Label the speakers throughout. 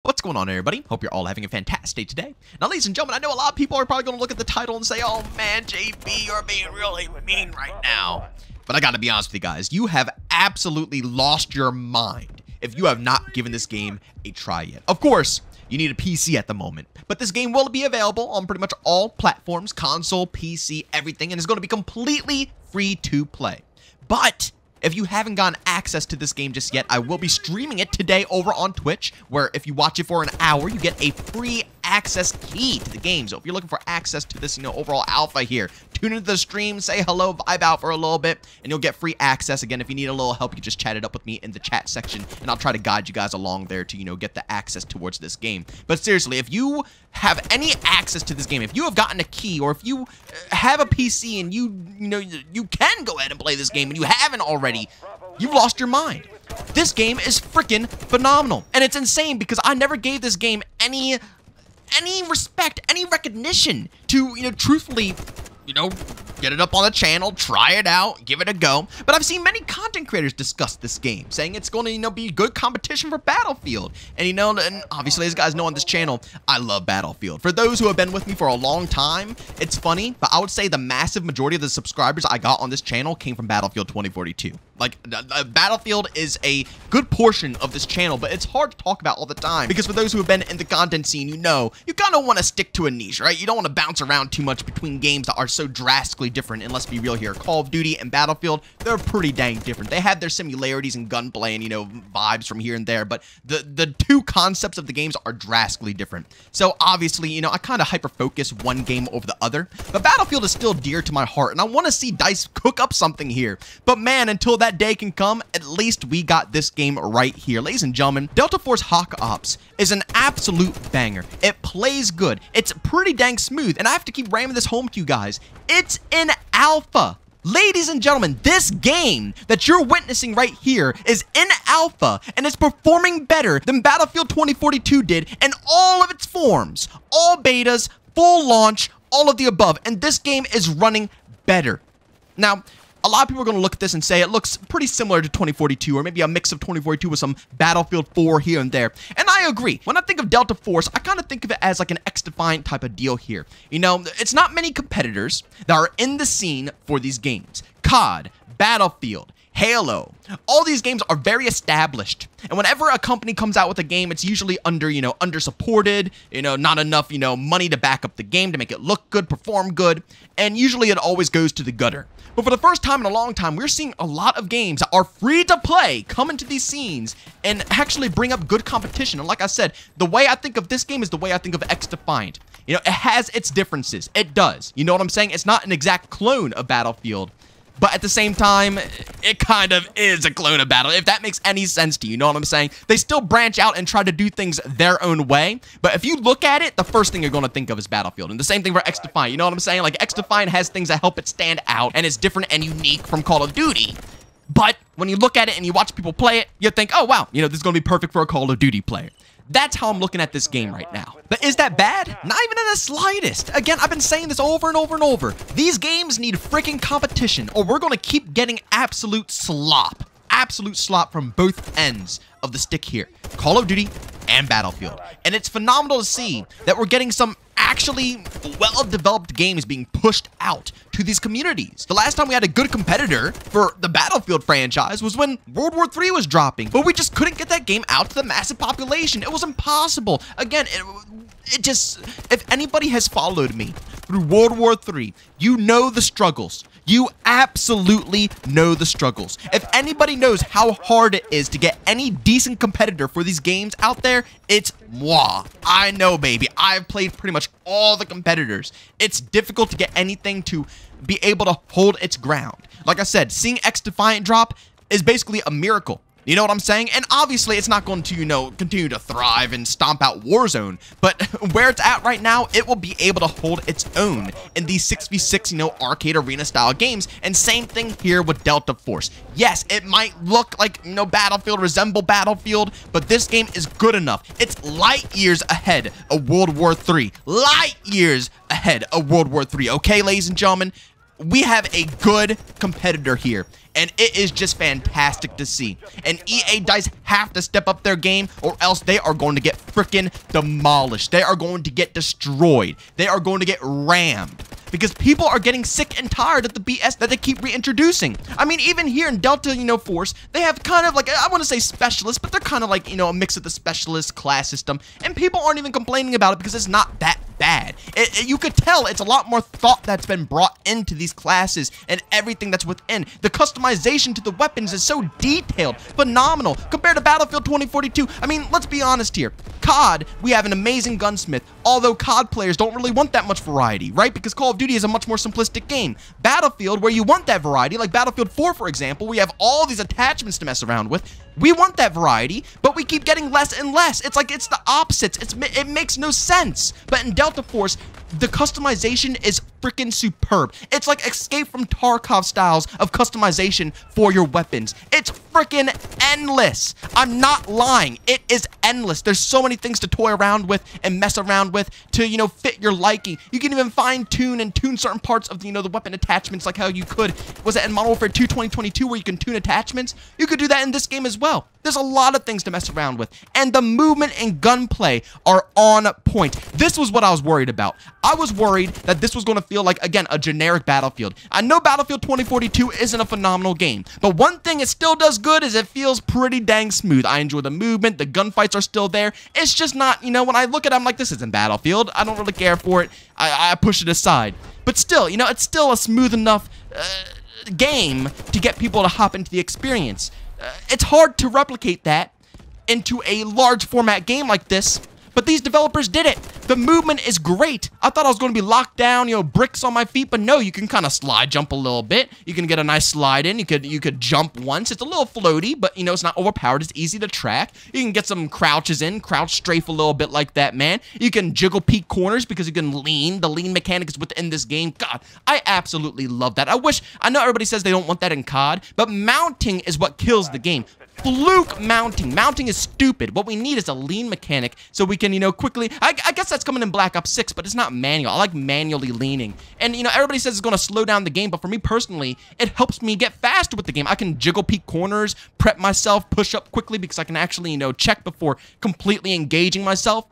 Speaker 1: What's going on, everybody? Hope you're all having a fantastic day today. Now, ladies and gentlemen, I know a lot of people are probably going to look at the title and say, oh man, JB, you're being really mean right now. But I gotta be honest with you guys, you have absolutely lost your mind if you have not given this game a try yet. Of course, you need a PC at the moment, but this game will be available on pretty much all platforms, console, PC, everything, and it's going to be completely free to play. But if you haven't gotten access to this game just yet, I will be streaming it today over on Twitch, where if you watch it for an hour, you get a free access key to the game. So if you're looking for access to this, overall alpha here, tune into the stream, say hello, vibe out for a little bit, and you'll get free access. Again, if you need a little help, you can just chat it up with me in the chat section, and I'll try to guide you guys along there to, get the access towards this game. But seriously, if you have any access to this game, if you have gotten a key, or if you have a PC and you can go ahead and play this game and you haven't already, you've lost your mind. This game is freaking phenomenal, and it's insane because I never gave this game any respect, any recognition to, truthfully, get it up on the channel, try it out, give it a go. But I've seen many content creators discuss this game, saying it's going to, be good competition for Battlefield. And, and obviously, as you guys know on this channel, I love Battlefield. For those who have been with me for a long time, it's funny, but I would say the massive majority of the subscribers I got on this channel came from Battlefield 2042. Like, Battlefield is a good portion of this channel, but it's hard to talk about all the time, because for those who have been in the content scene, you kind of want to stick to a niche, right? You don't want to bounce around too much between games that are so drastically different. And let's be real here, Call of Duty and Battlefield, they're pretty dang different. They have their similarities and gunplay and, vibes from here and there, but the two concepts of the games are drastically different. So obviously, I kind of hyper-focus one game over the other, but Battlefield is still dear to my heart, and I want to see DICE cook up something here. But man, until that day can come, at least we got this game right here. Ladies and gentlemen, Delta Force Hawk Ops is an absolute banger. It plays good. It's pretty dang smooth, and I have to keep ramming this home to you guys. It's in alpha. Ladies and gentlemen, this game that you're witnessing right here is in alpha, and it's performing better than Battlefield 2042 did in all of its forms. All betas, full launch, all of the above, and this game is running better. Now, a lot of people are going to look at this and say it looks pretty similar to 2042, or maybe a mix of 2042 with some Battlefield 4 here and there. And I agree. When I think of Delta Force, I kind of think of it as like an X-Defiant type of deal here. It's not many competitors that are in the scene for these games. COD, Battlefield, Halo, all these games are very established. And whenever a company comes out with a game, it's usually under supported, not enough, money to back up the game to make it look good, perform good. And usually it always goes to the gutter. But for the first time in a long time, we're seeing a lot of games that are free to play come into these scenes and actually bring up good competition. And like I said, the way I think of this game is the way I think of X-Defiant. It has its differences. It does. You know what I'm saying? It's not an exact clone of Battlefield. But at the same time, it kind of is a clone of Battle, if that makes any sense to you, know what I'm saying? They still branch out and try to do things their own way, but if you look at it, the first thing you're going to think of is Battlefield. And the same thing for X-Defiant, you know what I'm saying? Like, X-Defiant has things that help it stand out, and it's different and unique from Call of Duty. But when you look at it and you watch people play it, you think, oh, wow, this is going to be perfect for a Call of Duty player. That's how I'm looking at this game right now. But is that bad? Not even in the slightest. Again, I've been saying this over and over and over. These games need freaking competition, or we're going to keep getting absolute slop. Absolute slop from both ends of the stick here. Call of Duty and Battlefield. And it's phenomenal to see that we're getting some actually well-developed games being pushed out to these communities. The last time we had a good competitor for the Battlefield franchise was when World War III was dropping, but we just couldn't get that game out to the massive population. It was impossible. Again, it just, if anybody has followed me through World War III, you know the struggles. You absolutely know the struggles. If anybody knows how hard it is to get any decent competitor for these games out there, it's moi. I know, baby. I've played pretty much all the competitors. It's difficult to get anything to be able to hold its ground. Like I said, seeing X-Defiant drop is basically a miracle. You know what I'm saying? And obviously, it's not going to, continue to thrive and stomp out Warzone. But where it's at right now, it will be able to hold its own in these 6v6, arcade arena style games. And same thing here with Delta Force. Yes, it might look like, Battlefield, resemble Battlefield, but this game is good enough. It's light years ahead of World War III. Light years ahead of World War III. Okay, ladies and gentlemen? we have a good competitor here, and it is just fantastic to see. And EA DICE have to step up their game, or else they are going to get freaking demolished. They are going to get destroyed. They are going to get rammed. Because people are getting sick and tired of the BS that they keep reintroducing. I mean, even here in Delta, Force, they have kind of like, I want to say specialists, but they're kind of like, a mix of the specialist class system. And people aren't even complaining about it because it's not that bad. You could tell it's a lot more thought that's been brought into these classes and everything that's within. The customization to the weapons is so detailed, phenomenal, compared to Battlefield 2042. I mean, let's be honest here. COD, we have an amazing gunsmith, although COD players don't really want that much variety, right? Because Call of Duty is a much more simplistic game. Battlefield, where you want that variety, like Battlefield 4, for example, we have all these attachments to mess around with. We want that variety, but we keep getting less and less. It's like it's the opposites. It makes no sense. But in Delta Force, the customization is freaking superb. It's like Escape from Tarkov styles of customization for your weapons. It's freaking endless. I'm not lying. It is endless. There's so many things to toy around with and mess around with to, fit your liking. You can even fine-tune and tune certain parts of, the weapon attachments, like how you could, was it in Modern Warfare 2 2022 where you can tune attachments? You could do that in this game as well. There's a lot of things to mess around with, and the movement and gunplay are on point. This was what I was worried about. I was worried that this was going to feel like, again, a generic Battlefield. I know Battlefield 2042 isn't a phenomenal game, but one thing it still does good is it feels pretty dang smooth. I enjoy the movement, the gunfights are still there. It's just not, when I look at it, I'm like, this isn't Battlefield. I don't really care for it. I push it aside. But still, it's still a smooth enough game to get people to hop into the experience. It's hard to replicate that into a large format game like this, but these developers did it. The movement is great. I thought I was going to be locked down, bricks on my feet, but no, you can kind of slide jump a little bit. You can get a nice slide in. You could jump once. It's a little floaty, but it's not overpowered. It's easy to track. You can get some crouches in, crouch strafe a little bit like that, man. You can jiggle peek corners because you can lean. The lean mechanic is within this game. God, I absolutely love that. I know everybody says they don't want that in COD, but mounting is what kills the game. Fluke mounting. Mounting is stupid. What we need is a lean mechanic so we can, quickly... I guess that's coming in Black Ops 6, but it's not manual. I like manually leaning. And, everybody says it's going to slow down the game, but for me personally, it helps me get faster with the game. I can jiggle peek corners, prep myself, push up quickly because I can actually, check before completely engaging myself.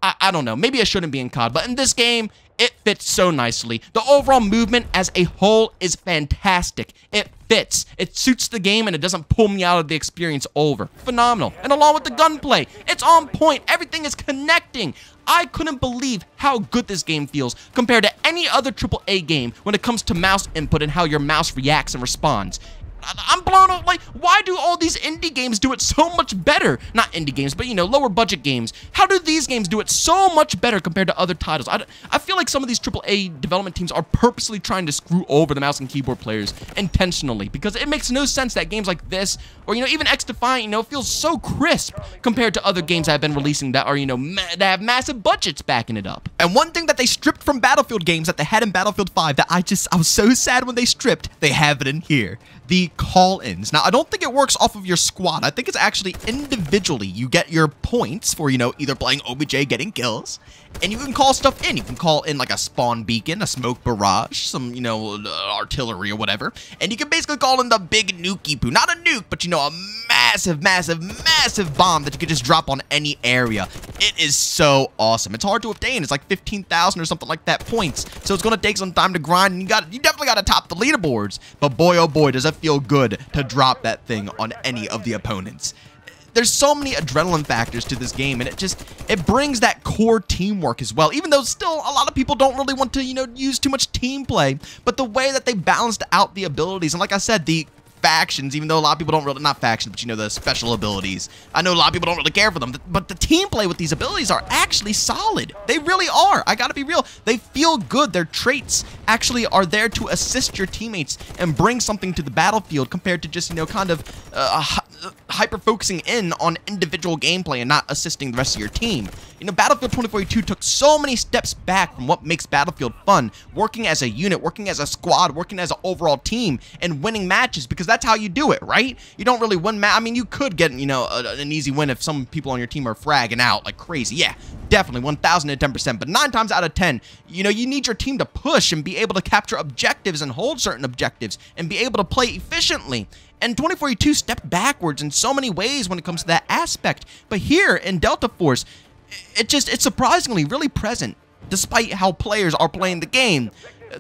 Speaker 1: I don't know. Maybe I shouldn't be in COD, but in this game, it fits so nicely. The overall movement as a whole is fantastic. It fits. It suits the game, and it doesn't pull me out of the experience over. Phenomenal. And along with the gunplay, it's on point. Everything is connecting. I couldn't believe how good this game feels compared to any other AAA game when it comes to mouse input and how your mouse reacts and responds. I'm blown up. Like, why do all these indie games do it so much better? Not indie games, but, lower budget games. How do these games do it so much better compared to other titles? I feel like some of these AAA development teams are purposely trying to screw over the mouse and keyboard players intentionally, because it makes no sense that games like this, or, even X-Defiant, feels so crisp compared to other games that have been releasing that are, that have massive budgets backing it up. And one thing that they stripped from Battlefield games that they had in Battlefield 5 that I was so sad when they stripped, they have it in here. The call-ins. Now, I don't think it works off of your squad. I think it's actually individually. You get your points for, either playing OBJ, getting kills, and you can call stuff in. You can call in, like, a spawn beacon, a smoke barrage, some, artillery or whatever, and you can basically call in the big nukey poo. Not a nuke, but, a massive, massive, massive bomb that you could just drop on any area. It is so awesome. It's hard to obtain. It's like 15,000 or something like that points, so it's going to take some time to grind, and you definitely got to top the leaderboards, but boy, oh boy, does it feel good to drop that thing on any of the opponents. There's so many adrenaline factors to this game, and it brings that core teamwork as well, even though still a lot of people don't really want to, use too much team play, but the way that they balanced out the abilities, and like I said, the factions, even though a lot of people don't really, not factions, but the special abilities. I know a lot of people don't really care for them, but the team play with these abilities are actually solid. They really are. I gotta be real. They feel good. Their traits actually are there to assist your teammates and bring something to the battlefield compared to just, kind of hyper-focusing in on individual gameplay and not assisting the rest of your team. Battlefield 2042 took so many steps back from what makes Battlefield fun, working as a unit, working as a squad, working as an overall team, and winning matches, because that's how you do it, right? You don't really win I mean, you could get, an easy win if some people on your team are fragging out like crazy, yeah. definitely 1010%, but 9 times out of 10, you know, you need your team to push and be able to capture objectives and hold certain objectives and be able to play efficiently. And 2042 stepped backwards in so many ways when it comes to that aspect. But here in Delta Force, it's surprisingly really present, despite how players are playing the game.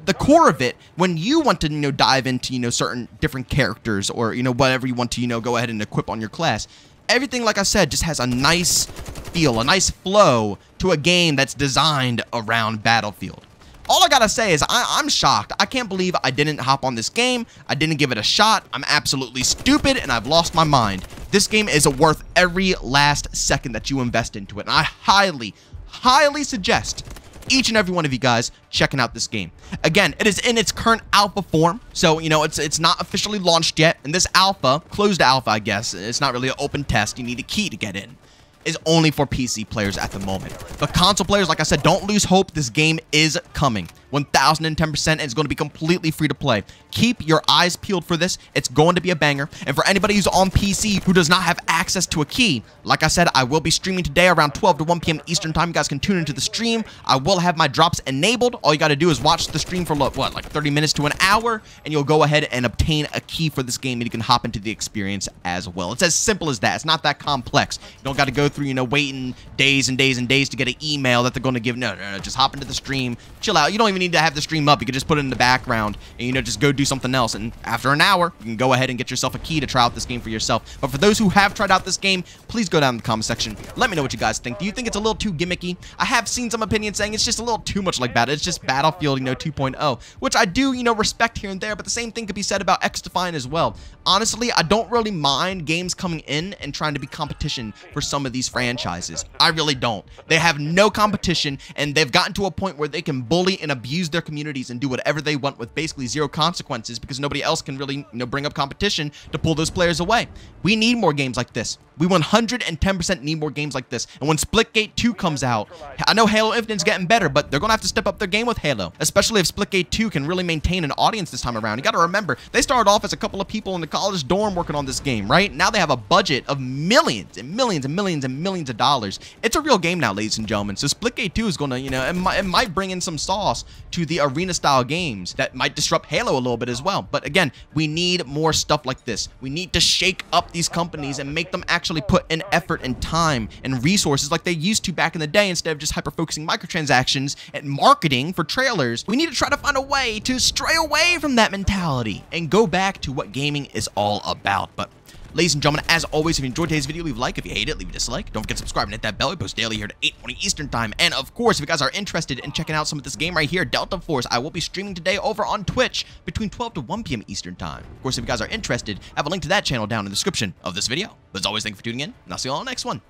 Speaker 1: The core of it, when you want to, you know, dive into, you know, certain different characters or, you know, whatever you want to, you know, go ahead and equip on your class, everything, like I said, just has a nice feel, a nice flow to a game that's designed around Battlefield. All I gotta say is I'm shocked. I can't believe I didn't hop on this game. I didn't give it a shot. I'm absolutely stupid, and I've lost my mind. This game is worth every last second that you invest into it, and I highly, highly suggest each and every one of you guys checking out this game. Again, it is in its current alpha form, so, you know, it's not officially launched yet, and this alpha, closed alpha, I guess, it's not really an open test, you need a key to get in, is only for PC players at the moment. But console players, like I said, don't lose hope. This game is coming. 1010%, and it's going to be completely free to play. Keep your eyes peeled for this. It's going to be a banger. And for anybody who's on PC who does not have access to a key, like I said, I will be streaming today around 12 to 1 p.m. Eastern Time. You guys can tune into the stream. I will have my drops enabled. All you got to do is watch the stream for, what, like 30 minutes to an hour, and you'll go ahead and obtain a key for this game, and you can hop into the experience as well. It's as simple as that. It's not that complex. You don't got to go through, you know, waiting days and days and days to get an email that they're going to give. No, just hop into the stream, chill out. You don't even need to have the stream up. You can just put it in the background and, you know, just go do something else. And after an hour, you can go ahead and get yourself a key to try out this game for yourself. But for those who have tried out this game, please go down in the comment section. Let me know what you guys think. Do you think it's a little too gimmicky? I have seen some opinions saying it's just a little too much like Battle. It's just Battlefield, you know, 2.0, which I do, you know, respect here and there. But the same thing could be said about X-Defiant as well. Honestly, I don't really mind games coming in and trying to be competition for some of these franchises. I really don't. They have no competition, and they've gotten to a point where they can bully and abuse their communities and do whatever they want with basically zero consequences because nobody else can really, you know, bring up competition to pull those players away. We need more games like this. We 110% need more games like this. And when Splitgate 2 comes out, I know Halo Infinite's getting better, but they're going to have to step up their game with Halo, especially if Splitgate 2 can really maintain an audience this time around. You got to remember, they started off as a couple of people in the college dorm working on this game, right? Now they have a budget of millions and millions and millions and millions of dollars. It's a real game now, ladies and gentlemen. So Splitgate 2 is going to, you know, it might bring in some sauce to the arena-style games that might disrupt Halo a little bit as well. But again, we need more stuff like this. We need to shake up these companies and make them actually put in effort and time and resources like they used to back in the day instead of just hyper-focusing microtransactions and marketing for trailers. We need to try to find a way to stray away from that mentality and go back to what gaming is all about. But ladies and gentlemen, as always, if you enjoyed today's video, leave a like. If you hate it, leave a dislike. Don't forget to subscribe and hit that bell. We post daily here at 8:20 Eastern Time. And of course, if you guys are interested in checking out some of this game right here, Delta Force, I will be streaming today over on Twitch between 12 to 1 p.m. Eastern Time. Of course, if you guys are interested, I have a link to that channel down in the description of this video. But as always, thank you for tuning in, and I'll see you all on the next one.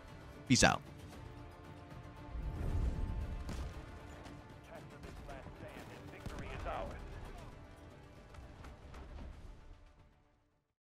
Speaker 1: Peace out.